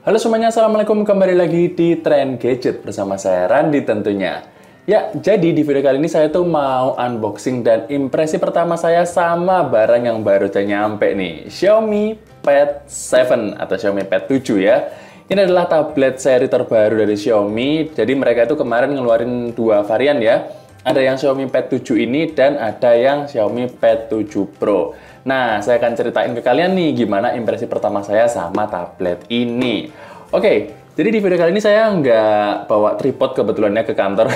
Halo semuanya, Assalamualaikum. Kembali lagi di Tren Gadget bersama saya, Randi tentunya. Ya, jadi di video kali ini saya tuh mau unboxing dan impresi pertama saya sama barang yang baru aja nyampe nih. Xiaomi Pad 7 atau Xiaomi Pad 7 ya. Ini adalah tablet seri terbaru dari Xiaomi. Jadi mereka itu kemarin ngeluarin dua varian ya. Ada yang Xiaomi Pad 7 ini dan ada yang Xiaomi Pad 7 Pro. Nah, saya akan ceritain ke kalian nih gimana impresi pertama saya sama tablet ini. Oke, jadi di video kali ini saya nggak bawa tripod kebetulannya ke kantor.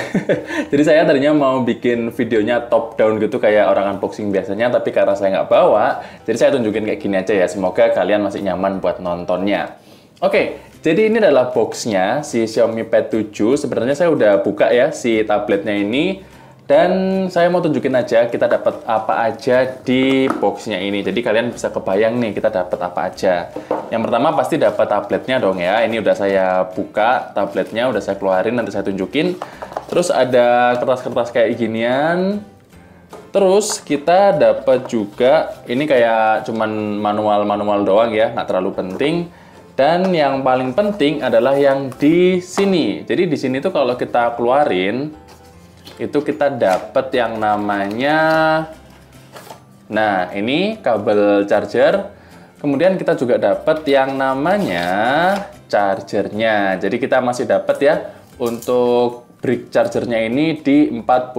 Jadi saya tadinya mau bikin videonya top down gitu kayak orang unboxing biasanya, tapi karena saya nggak bawa, jadi saya tunjukin kayak gini aja ya. Semoga kalian masih nyaman buat nontonnya. Oke, jadi ini adalah boxnya si Xiaomi Pad 7. Sebenarnya saya udah buka ya si tabletnya ini. Dan saya mau tunjukin aja kita dapat apa aja di boxnya ini. Jadi kalian bisa kebayang nih kita dapat apa aja. Yang pertama pasti dapat tabletnya dong ya. Ini udah saya buka tabletnya, udah saya keluarin, nanti saya tunjukin. Terus ada kertas-kertas kayak ginian. Terus kita dapat juga, ini kayak cuman manual-manual doang ya, nggak terlalu penting. Dan yang paling penting adalah yang di sini. Jadi di sini tuh kalau kita keluarin, itu kita dapat yang namanya, nah ini kabel charger, kemudian kita juga dapat yang namanya chargernya. Jadi kita masih dapat ya untuk brick chargernya ini di 45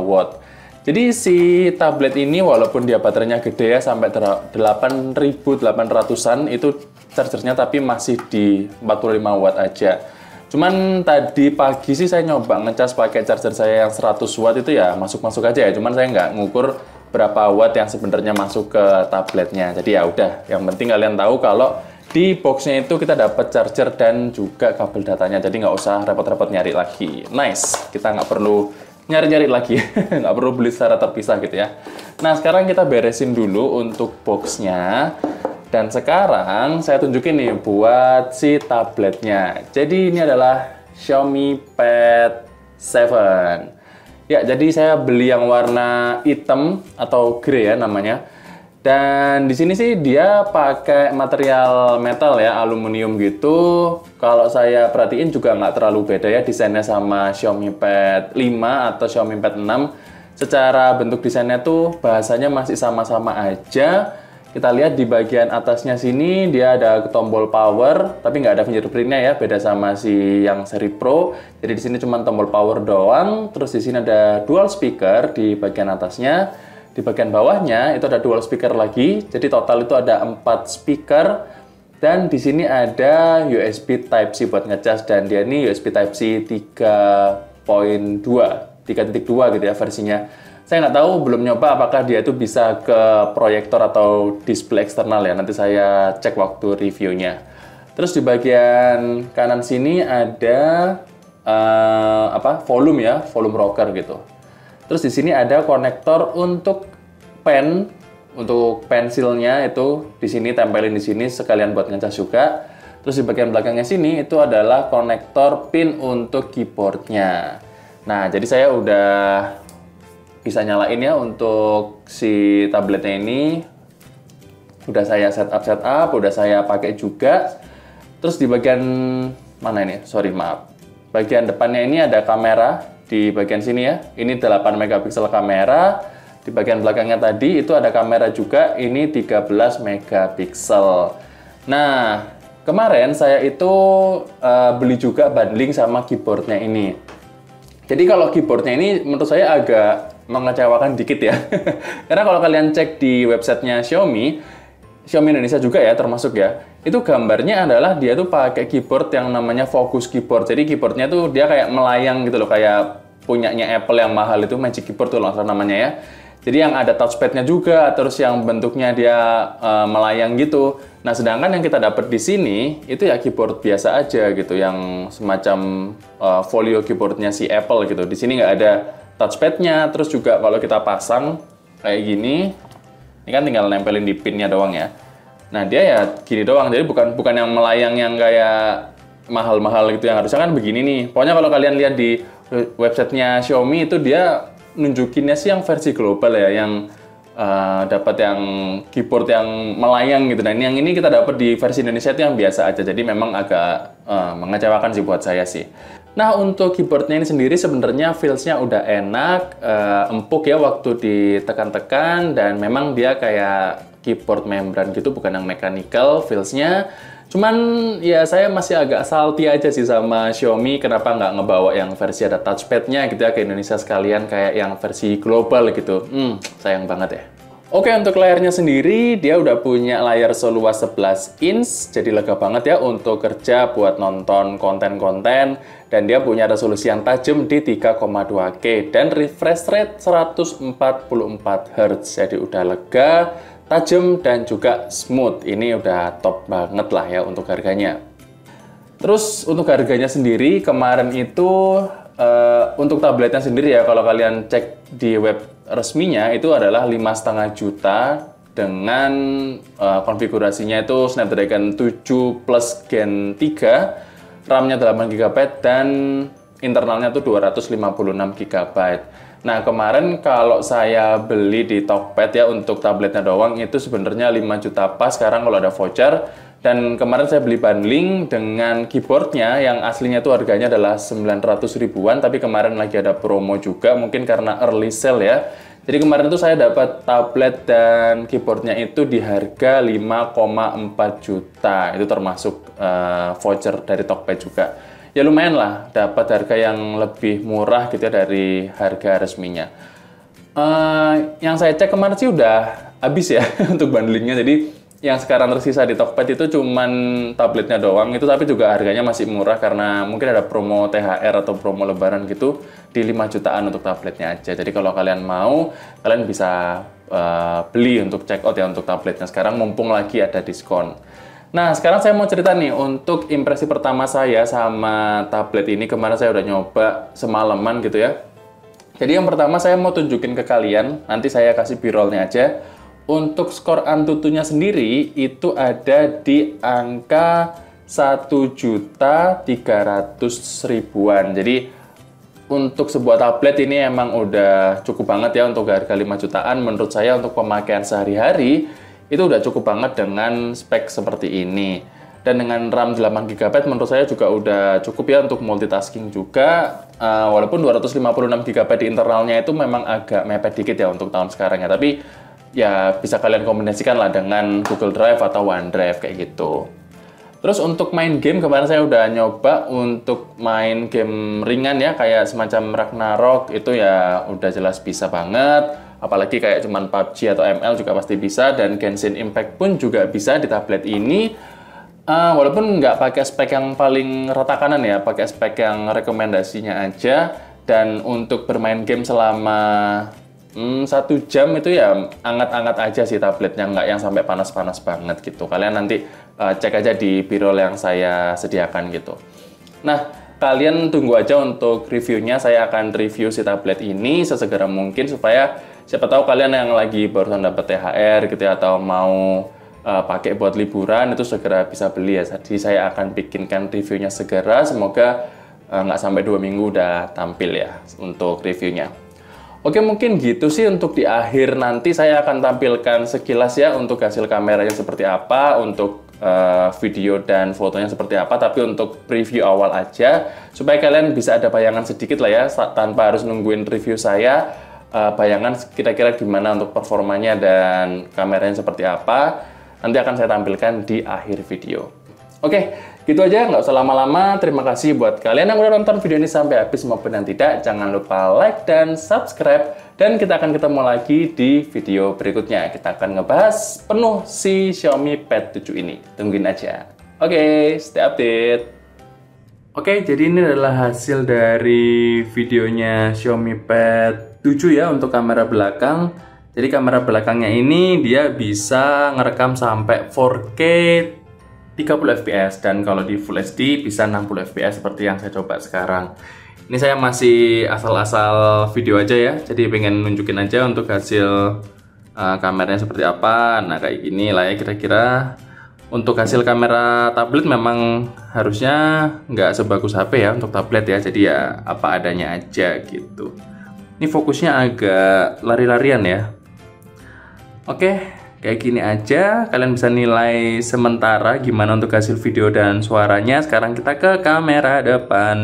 watt. Jadi si tablet ini walaupun dia baterainya gede ya sampai 8800-an itu chargernya, tapi masih di 45 watt aja. Cuman tadi pagi sih saya nyoba ngecas pakai charger saya yang 100 watt itu ya masuk-masuk aja ya. Cuman saya nggak ngukur berapa watt yang sebenarnya masuk ke tabletnya. Jadi ya udah, yang penting kalian tahu kalau di boxnya itu kita dapat charger dan juga kabel datanya. Jadi nggak usah repot-repot nyari lagi. Nice, kita nggak perlu nyari-nyari lagi. Nggak perlu beli secara terpisah gitu ya. Nah sekarang kita beresin dulu untuk boxnya. Dan sekarang saya tunjukin nih buat si tabletnya. Jadi ini adalah Xiaomi Pad 7. Ya, jadi saya beli yang warna hitam atau grey ya namanya. Dan di sini sih dia pakai material metal ya, aluminium gitu. Kalau saya perhatiin juga nggak terlalu beda ya desainnya sama Xiaomi Pad 5 atau Xiaomi Pad 6. Secara bentuk desainnya tuh bahasanya masih sama-sama aja. Kita lihat di bagian atasnya sini dia ada tombol power, tapi nggak ada fingerprintnya ya, beda sama si yang seri Pro. Jadi di sini cuma tombol power doang. Terus di sini ada dual speaker di bagian atasnya. Di bagian bawahnya itu ada dual speaker lagi. Jadi total itu ada 4 speaker. Dan di sini ada USB Type-C buat ngecas, dan dia ini USB Type-C 3.2 gitu ya versinya. Saya nggak tahu, belum nyoba apakah dia itu bisa ke proyektor atau display eksternal ya. Nanti saya cek waktu reviewnya. Terus di bagian kanan sini ada volume ya, volume rocker gitu. Terus di sini ada konektor untuk pen, untuk pensilnya itu di sini tempelin di sini sekalian buat ngecas juga. Terus di bagian belakangnya sini itu adalah konektor pin untuk keyboardnya. Nah, jadi saya udah bisa nyalain ya untuk si tabletnya ini. Udah saya setup, udah saya pakai juga. Terus di bagian mana ini? Sorry, maaf. Bagian depannya ini ada kamera di bagian sini ya. Ini 8 megapiksel kamera. Di bagian belakangnya tadi itu ada kamera juga. Ini 13 megapiksel. Nah, kemarin saya itu beli juga bundling sama keyboardnya ini. Jadi kalau keyboardnya ini menurut saya agak mengecewakan dikit ya. Karena kalau kalian cek di websitenya Xiaomi Indonesia juga ya termasuk ya, itu gambarnya adalah dia tuh pakai keyboard yang namanya Focus Keyboard. Jadi keyboardnya tuh dia kayak melayang gitu loh, kayak punyanya Apple yang mahal itu Magic Keyboard tuh langsung namanya ya. Jadi yang ada touchpadnya juga, terus yang bentuknya dia melayang gitu. Nah sedangkan yang kita dapat di sini itu ya keyboard biasa aja gitu, yang semacam folio keyboardnya si Apple gitu. Di sini nggak ada touchpadnya. Terus juga kalau kita pasang kayak gini, ini kan tinggal nempelin di pinnya doang ya. Nah dia ya gini doang, jadi bukan yang melayang yang kayak mahal-mahal gitu, yang harusnya kan begini nih. Pokoknya kalau kalian lihat di websitenya Xiaomi itu dia nunjukinnya sih yang versi global ya, yang dapat yang keyboard yang melayang gitu. Dan yang ini kita dapat di versi Indonesia itu yang biasa aja. Jadi memang agak mengecewakan sih buat saya sih. Nah, untuk keyboardnya ini sendiri sebenarnya feels-nya udah enak, empuk ya waktu ditekan-tekan, dan memang dia kayak keyboard membran gitu, bukan yang mechanical feels-nya. Cuman ya saya masih agak salty aja sih sama Xiaomi, kenapa nggak ngebawa yang versi ada touchpad-nya gitu ya ke Indonesia sekalian kayak yang versi global gitu. Sayang banget ya. Oke, untuk layarnya sendiri, dia udah punya layar seluas 11 inch, jadi lega banget ya untuk kerja buat nonton konten-konten, dan dia punya resolusi yang tajam di 3,2K, dan refresh rate 144 Hz, jadi udah lega, tajam, dan juga smooth. Ini udah top banget lah ya untuk harganya. Terus untuk harganya sendiri, kemarin itu untuk tabletnya sendiri ya, kalau kalian cek di web resminya itu adalah 5,5 juta dengan konfigurasinya itu Snapdragon 7 Plus Gen 3, RAM-nya 8 GB dan internalnya tuh 256 GB. Nah, kemarin kalau saya beli di Tokped ya untuk tabletnya doang itu sebenarnya 5 juta pas sekarang kalau ada voucher. Dan kemarin saya beli bundling dengan keyboardnya yang aslinya tuh harganya adalah 900 ribuan, tapi kemarin lagi ada promo juga, mungkin karena early sale ya. Jadi kemarin tuh saya dapat tablet dan keyboardnya itu di harga 5,4 juta, itu termasuk voucher dari Tokped juga. Ya lumayan lah, dapat harga yang lebih murah gitu ya dari harga resminya. Yang saya cek kemarin sih udah habis ya untuk bundlingnya, jadi yang sekarang tersisa di Tokped itu cuman tabletnya doang itu, tapi juga harganya masih murah karena mungkin ada promo THR atau promo lebaran gitu di 5 jutaan untuk tabletnya aja. Jadi kalau kalian mau, kalian bisa beli untuk check out ya untuk tabletnya sekarang mumpung lagi ada diskon. Nah, sekarang saya mau cerita nih untuk impresi pertama saya sama tablet ini. Kemarin saya udah nyoba semalaman gitu ya. Jadi yang pertama saya mau tunjukin ke kalian, nanti saya kasih b-rollnya aja. Untuk skor Antutunya sendiri itu ada di angka 1.300.000-an. Jadi untuk sebuah tablet ini emang udah cukup banget ya untuk harga 5 jutaan. Menurut saya untuk pemakaian sehari-hari itu udah cukup banget dengan spek seperti ini. Dan dengan RAM 8 GB menurut saya juga udah cukup ya untuk multitasking juga. Walaupun 256 GB di internalnya itu memang agak mepet dikit ya untuk tahun sekarang ya. Tapi ya bisa kalian kombinasikan lah dengan Google Drive atau OneDrive kayak gitu. Terus untuk main game, kemarin saya udah nyoba untuk main game ringan ya, kayak semacam Ragnarok, itu ya udah jelas bisa banget. Apalagi kayak cuman PUBG atau ML juga pasti bisa, dan Genshin Impact pun juga bisa di tablet ini. Walaupun nggak pakai spek yang paling rata kanan ya, pakai spek yang rekomendasinya aja. Dan untuk bermain game selama 1 jam itu ya anget-anget aja sih tabletnya, nggak yang sampai panas-panas banget gitu. Kalian nanti cek aja di b-roll yang saya sediakan gitu. Nah, kalian tunggu aja untuk reviewnya. Saya akan review si tablet ini sesegera mungkin supaya siapa tahu kalian yang lagi barusan dapat THR gitu ya, atau mau pakai buat liburan itu segera bisa beli ya. Jadi saya akan bikinkan reviewnya segera. Semoga nggak sampai 2 minggu udah tampil ya untuk reviewnya. Oke, mungkin gitu sih untuk di akhir nanti saya akan tampilkan sekilas ya untuk hasil kameranya seperti apa, untuk video dan fotonya seperti apa, tapi untuk preview awal aja supaya kalian bisa ada bayangan sedikit lah ya tanpa harus nungguin review saya, bayangan kira-kira gimana untuk performanya dan kameranya seperti apa nanti akan saya tampilkan di akhir video. Oke, gitu aja, nggak usah lama-lama. Terima kasih buat kalian yang udah nonton video ini sampai habis maupun yang tidak. Jangan lupa like dan subscribe. Dan kita akan ketemu lagi di video berikutnya. Kita akan ngebahas penuh si Xiaomi Pad 7 ini. Tungguin aja. Oke, stay update. Oke, jadi ini adalah hasil dari videonya Xiaomi Pad 7 ya untuk kamera belakang. Jadi kamera belakangnya ini dia bisa ngerekam sampai 4K 30 fps, dan kalau di Full HD bisa 60 fps seperti yang saya coba sekarang. Ini saya masih asal-asal video aja ya, jadi pengen nunjukin aja untuk hasil kameranya seperti apa. Nah kayak gini lah ya kira-kira. Untuk hasil kamera tablet memang harusnya nggak sebagus HP ya untuk tablet ya, jadi ya apa adanya aja gitu. Ini fokusnya agak lari-larian ya. Oke, kayak gini aja. Kalian bisa nilai sementara gimana untuk hasil video dan suaranya. Sekarang kita ke kamera depan.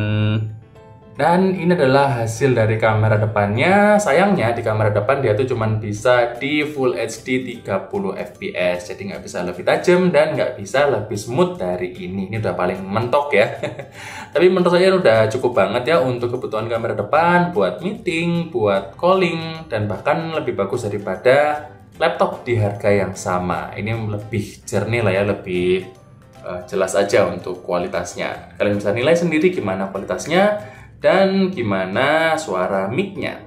Dan ini adalah hasil dari kamera depannya. Sayangnya di kamera depan dia tuh cuman bisa di Full HD 30 fps. Jadi nggak bisa lebih tajam dan nggak bisa lebih smooth dari ini. Ini udah paling mentok ya. Tapi menurut saya udah cukup banget ya untuk kebutuhan kamera depan, buat meeting, buat calling, dan bahkan lebih bagus daripada laptop di harga yang sama. Ini lebih jernih lah ya, lebih jelas aja untuk kualitasnya. Kalian bisa nilai sendiri gimana kualitasnya dan gimana suara mic-nya.